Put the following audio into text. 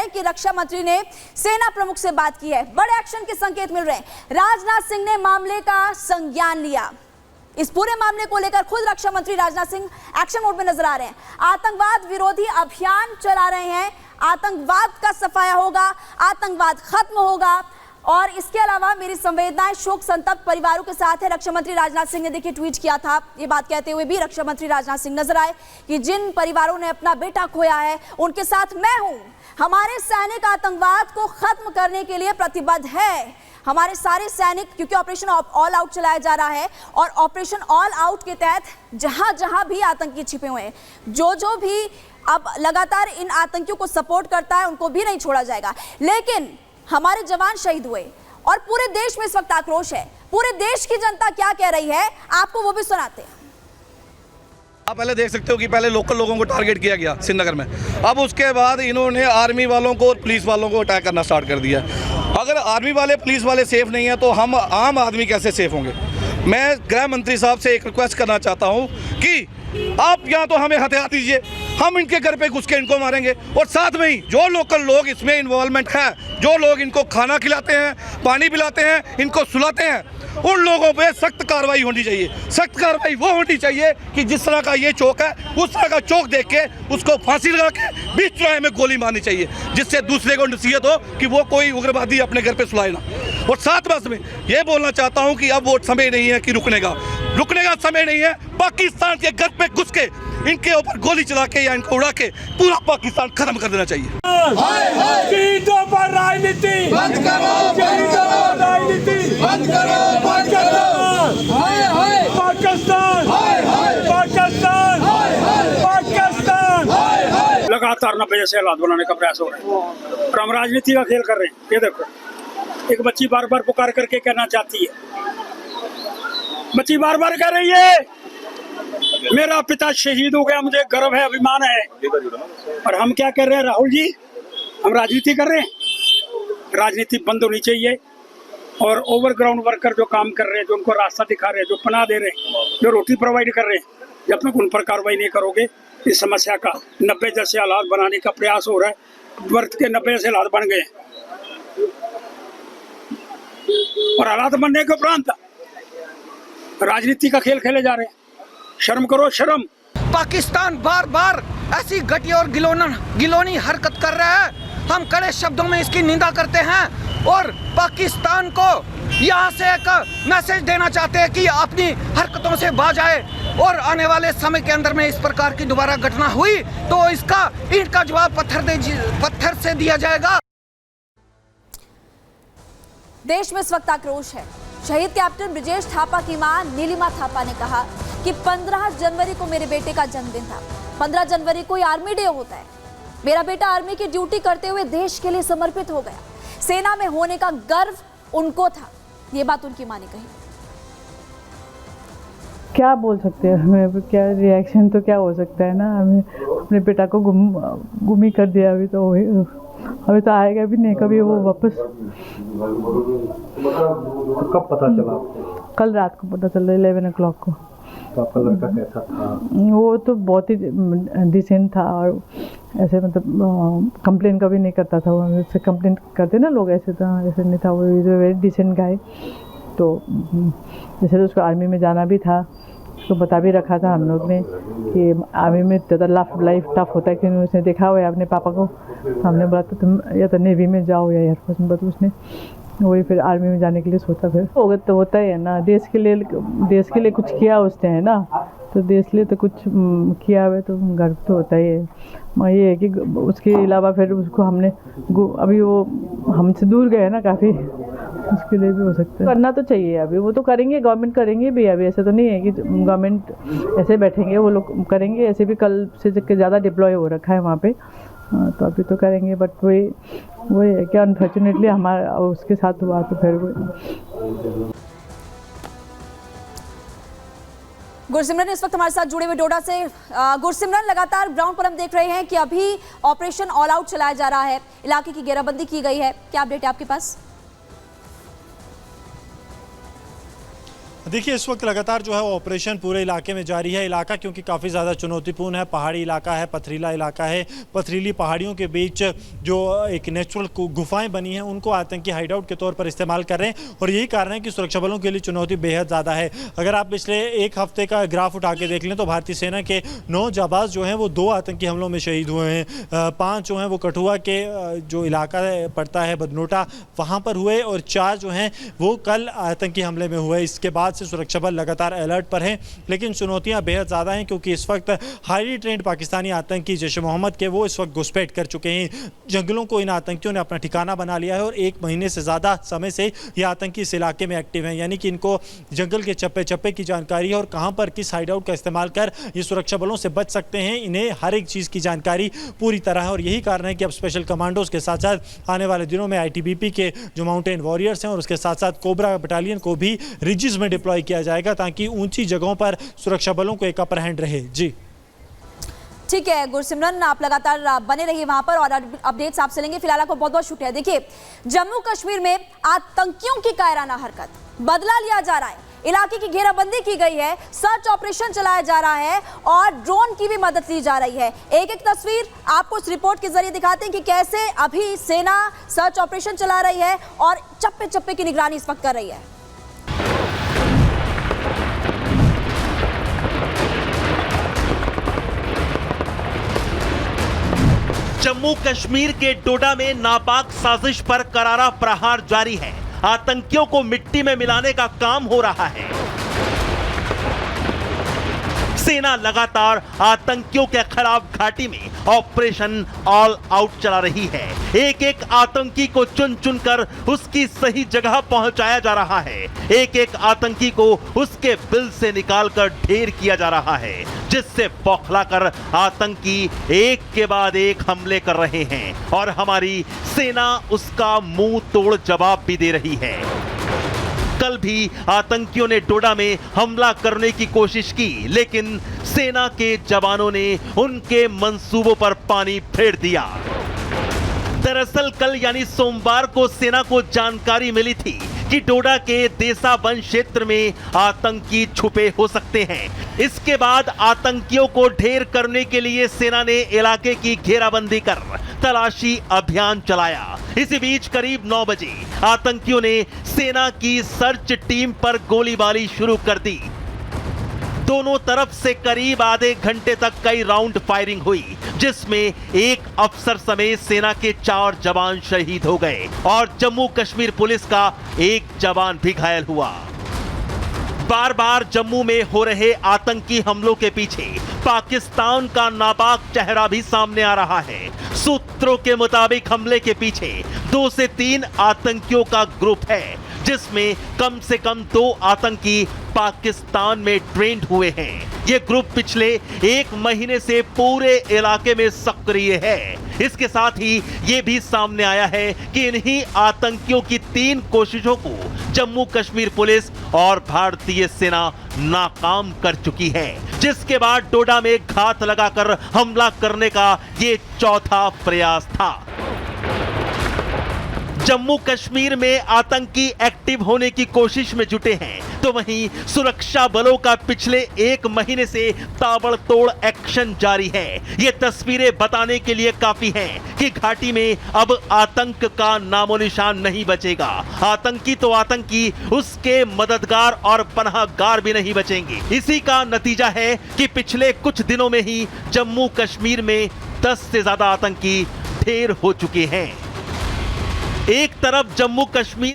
रहे हैं कि रक्षा मंत्री ने सेना प्रमुख से बात की है। बड़े एक्शन के संकेत मिल रहे हैं। राजनाथ सिंह ने मामले का संज्ञान लिया। इस पूरे मामले को लेकर खुद रक्षा मंत्री राजनाथ सिंह एक्शन मोड में नजर आ रहे हैं। आतंकवाद विरोधी अभियान चला रहे हैं। आतंकवाद का सफाया होगा, आतंकवाद खत्म होगा। और इसके अलावा मेरी संवेदनाएं शोक संतप्त परिवारों के साथ है। रक्षा मंत्री राजनाथ सिंह ने देखिए ट्वीट किया था। ये बात कहते हुए भी रक्षा मंत्री राजनाथ सिंह नजर आए कि जिन परिवारों ने अपना बेटा खोया है उनके साथ मैं हूं। हमारे सैनिक आतंकवाद को खत्म करने के लिए प्रतिबद्ध है। हमारे सारे सैनिक, क्योंकि ऑपरेशन ऑल आउट चलाया जा रहा है और ऑपरेशन ऑल आउट के तहत जहां जहां भी आतंकी छिपे हुए हैं, जो भी अब लगातार इन आतंकियों को सपोर्ट करता है उनको भी नहीं छोड़ा जाएगा। लेकिन हमारे जवान शहीद हुए और पूरे देश में इस वक्त आक्रोश है। पूरे देश की जनता क्या कह रही है आपको वो भी सुनाते हैं। आप पहले देख सकते हो कि पहले लोकल लोगों को टारगेट किया गया श्रीनगर में, अब उसके बाद इन्होंने आर्मी वालों को और पुलिस वालों को अटैक करना स्टार्ट कर दिया। अगर आर्मी वाले पुलिस वाले सेफ नहीं है तो हम आम आदमी कैसे सेफ होंगे। मैं गृह मंत्री साहब से एक रिक्वेस्ट करना चाहता हूं कि आप या तो हमें हथियार दीजिए, हम इनके घर पे घुस के इनको मारेंगे, और साथ में ही जो लोकल लोग इसमें इन्वॉल्वमेंट है, जो लोग इनको खाना खिलाते हैं, पानी पिलाते हैं, इनको सुलाते हैं, उन लोगों पे सख्त कार्रवाई होनी चाहिए। सख्त कार्रवाई वो होनी चाहिए कि जिस तरह का ये चौक है उस तरह का चौक देख के उसको फांसी लगा के बीच चौराहे में गोली मारनी चाहिए, जिससे दूसरे को नसीहत हो कि वो कोई उग्रवादी अपने घर पे सुलाए ना। और साथ बस में ये बोलना चाहता हूँ कि अब वो समय नहीं है कि रुकने का समय नहीं है। पाकिस्तान के घर पे घुस के इनके ऊपर गोली चला के या इनको उड़ा के पूरा पाकिस्तान खत्म कर देना चाहिए। शहीदों पर राजनीति बंद करो, शहीदों पर राजनीति बंद करो, पाकिस्तान, पाकिस्तान, पाकिस्तान। लगातार 90 से हालात बनाने का प्रयास हो रहा है और हम राजनीति का खेल कर रहे हैं। ये देखो, एक बच्ची बार बार पुकार करके कहना चाहती है, बच्ची बार बार कह रही है मेरा पिता शहीद हो गया, मुझे गर्व है, अभिमान है। और हम क्या कर रहे हैं राहुल जी, हम राजनीति कर रहे हैं। राजनीति बंद होनी चाहिए और ओवरग्राउंड वर्कर जो काम कर रहे हैं, जो उनको रास्ता दिखा रहे हैं, जो पनाह दे रहे हैं, जो रोटी प्रोवाइड कर रहे हैं, जब तक उन पर कार्रवाई नहीं करोगे इस समस्या का 90 जैसे हालात बनाने का प्रयास हो रहा है। वर्ष के 90 जैसे हालात बन गए और हालात बनने के उपरांत राजनीति का खेल खेले जा रहे हैं। शर्म करो, शर्म। पाकिस्तान बार बार ऐसी घटिया और गिलोनी हरकत कर रहा है। हम कड़े शब्दों में इसकी निंदा करते हैं और पाकिस्तान को यहाँ से एक मैसेज देना चाहते हैं कि अपनी हरकतों से बाज आए और आने वाले समय के अंदर में इस प्रकार की दोबारा घटना हुई तो इसका ईंट का जवाब पत्थर से दिया जाएगा। देश में इस वक्त आक्रोश है। शहीद कैप्टन ब्रिजेश थापा की मां नीलिमा थापा ने कहा कि 15 जनवरी को मेरे बेटे का जन्मदिन था। 15 जनवरी को आर्मी डे होता है। मेरा बेटा आर्मी की ड्यूटी करते हुए देश के लिए समर्पित हो गया। सेना में होने का गर्व उनको था। ये बात उनकी मां ने कही। क्या बोल सकते हैं, हमें क्या रिएक्शन तो क्या हो सकता है ना। हमें अपने बेटा को गुम ही कर दिया। अभी तो आएगा भी नहीं कभी वो वापस। तो कब पता चला? कल रात को पता चला 11 o'clock को। तो आपका लड़का कैसा था? वो तो बहुत ही डिसेंट था और ऐसे मतलब कंप्लेन कभी नहीं करता था। वो जैसे कंप्लेन करते ना लोग, ऐसे नहीं था। वो वेरी डिसेंट गाय। तो जैसे तो उसको आर्मी में जाना भी था, तो बता भी रखा था हम लोग ने कि आर्मी में ज़्यादा लाइफ टफ होता है, क्योंकि उसने देखा हुआ है अपने पापा को। हमने बोला तो तुम या तो नेवी में जाओ या एयरफोर्स में, बट उसने वही फिर आर्मी में जाने के लिए सोचा। फिर तो होता ही है ना, देश के लिए कुछ किया उसने, है ना। तो देश के लिए तो कुछ किया हुआ, तो गर्व तो होता ही है। ये है कि उसके अलावा फिर उसको हमने अभी वो हमसे दूर गए ना काफ़ी, उसके लिए भी हो सकता है। करना तो चाहिए, अभी वो तो करेंगे, गवर्नमेंट करेंगे भी। अभी ऐसा तो नहीं है कि गवर्नमेंट ऐसे बैठेंगे, वो लोग करेंगे। ऐसे भी कल से ज़्यादा डिप्लॉय हो रखा है वहाँ पे, तो अभी तो करेंगे। बट वही है कि अनफॉर्चुनेटली हमारा उसके साथ हुआ, तो फिर गुरसिमरन इस वक्त हमारे साथ जुड़े हुए डोडा से। गुरसिमरन, लगातार ग्राउंड पर हम देख रहे हैं कि अभी ऑपरेशन ऑल आउट चलाया जा रहा है, इलाके की घेराबंदी की गई है। क्या अपडेट है आपके पास? देखिए इस वक्त लगातार जो है वो ऑपरेशन पूरे इलाके में जारी है। इलाका क्योंकि काफ़ी ज़्यादा चुनौतीपूर्ण है, पहाड़ी इलाका है, पथरीला इलाका है। पथरीली पहाड़ियों के बीच जो एक नेचुरल गुफाएं बनी हैं उनको आतंकी हाइडआउट के तौर पर इस्तेमाल कर रहे हैं और यही कारण है कि सुरक्षा बलों के लिए चुनौती बेहद ज़्यादा है। अगर आप पिछले एक हफ्ते का ग्राफ उठा के देख लें तो भारतीय सेना के 9 जाबाज जो हैं वो 2 आतंकी हमलों में शहीद हुए हैं। 5 जो हैं वो कठुआ के जो इलाका पड़ता है बदनोटा वहाँ पर हुए और 4 जो हैं वो कल आतंकी हमले में हुए। इसके बाद से सुरक्षा बल लगातार अलर्ट पर हैं, लेकिन चुनौतियां बेहद ज़्यादा हैं क्योंकि इस वक्त हाईली ट्रेंड पाकिस्तानी आतंकी जैश-ए-मोहम्मद के वो इस वक्त घुसपैठ कर चुके हैं। जंगलों को इन आतंकियों ने अपना ठिकाना बना लिया है और 1 महीने से ज़्यादा समय से ये आतंकी इस इलाके में एक्टिव हैं, यानी कि इनको जंगल के चप्पे चप्पे की जानकारी है और कहाँ पर किस हाइडआउट का इस्तेमाल कर ये सुरक्षा बलों से बच सकते हैं, इन्हें हर एक चीज़ की जानकारी पूरी तरह है। और यही कारण है कि अब स्पेशल कमांडोज के साथ साथ आने वाले दिनों में ITBP के जो माउंटेन वॉरियर्स हैं और उसके साथ साथ कोबरा बटालियन को भी रिजिज में डिप्लॉय किया जाएगा ताकि ऊंची जगहों पर सुरक्षा बलों को एक अपर हैंड रहे। जी ठीक है गुरसिमरन, आप लगातार बने रहिए वहां पर और अपडेट्स आपसे लेंगे। फिलहाल आपको बहुत बहुत शुक्रिया। देखिए जम्मू कश्मीर में आतंकियों की कायराना हरकत, बदला लिया जा रहा है, इलाके की घेराबंदी की गई है, सर्च ऑपरेशन चलाया जा रहा है और ड्रोन की भी मदद ली जा रही है। एक एक तस्वीर आपको इस रिपोर्ट के जरिए दिखाते हैं कि कैसे अभी सेना सर्च ऑपरेशन चला रही है और चप्पे चप्पे की निगरानी इस वक्त कर रही है। जम्मू कश्मीर के डोडा में नापाक साजिश पर करारा प्रहार जारी है। आतंकियों को मिट्टी में मिलाने का काम हो रहा है। सेना लगातार आतंकियों के खिलाफ घाटी में ऑपरेशन ऑल आउट चला रही है। एक एक आतंकी को चुन चुनकर उसकी सही जगह पहुंचाया जा रहा है। एक एक आतंकी को उसके बिल से निकालकर ढेर किया जा रहा है, जिससे बौखलाकर आतंकी एक के बाद एक हमले कर रहे हैं और हमारी सेना उसका मुंह तोड़ जवाब भी दे रही है। कल भी आतंकियों ने डोडा में हमला करने की कोशिश की, लेकिन सेना के जवानों ने उनके मंसूबों पर पानी फेर दिया। दरअसल कल यानी सोमवार को सेना को जानकारी मिली थी कि डोडा के देसा वन क्षेत्र में आतंकी छुपे हो सकते हैं। इसके बाद आतंकियों को ढेर करने के लिए सेना ने इलाके की घेराबंदी कर तलाशी अभियान चलाया। इसी बीच करीब 9 बजे आतंकियों ने सेना की सर्च टीम पर गोलीबारी शुरू कर दी। दोनों तरफ से करीब आधे घंटे तक कई राउंड फायरिंग हुई, जिसमें एक अफसर समेत सेना के 4 जवान शहीद हो गए और जम्मू कश्मीर पुलिस का 1 जवान भी घायल हुआ। बार बार जम्मू में हो रहे आतंकी हमलों के पीछे पाकिस्तान का नापाक चेहरा भी सामने आ रहा है। सूत्रों के मुताबिक हमले के पीछे 2 से 3 आतंकियों का ग्रुप है, जिसमें कम से कम 2 आतंकी पाकिस्तान में ट्रेंड हुए हैं। ये ग्रुप पिछले 1 महीने से पूरे इलाके में सक्रिय है। इसके साथ ही ये भी सामने आया है कि इन्हीं आतंकियों की 3 कोशिशों को जम्मू कश्मीर पुलिस और भारतीय सेना नाकाम कर चुकी है, जिसके बाद डोडा में घात लगाकर हमला करने का ये चौथा प्रयास था। जम्मू कश्मीर में आतंकी एक्टिव होने की कोशिश में जुटे हैं, तो वहीं सुरक्षा बलों का पिछले 1 महीने से ताबड़तोड़ एक्शन जारी है। ये तस्वीरें बताने के लिए काफी हैं कि घाटी में अब आतंक का नामो निशान नहीं बचेगा। आतंकी तो आतंकी, उसके मददगार और पनाहगार भी नहीं बचेंगे। इसी का नतीजा है कि पिछले कुछ दिनों में ही जम्मू कश्मीर में 10 से ज्यादा आतंकी ढेर हो चुके हैं। एक तरफ जम्मू कश्मीर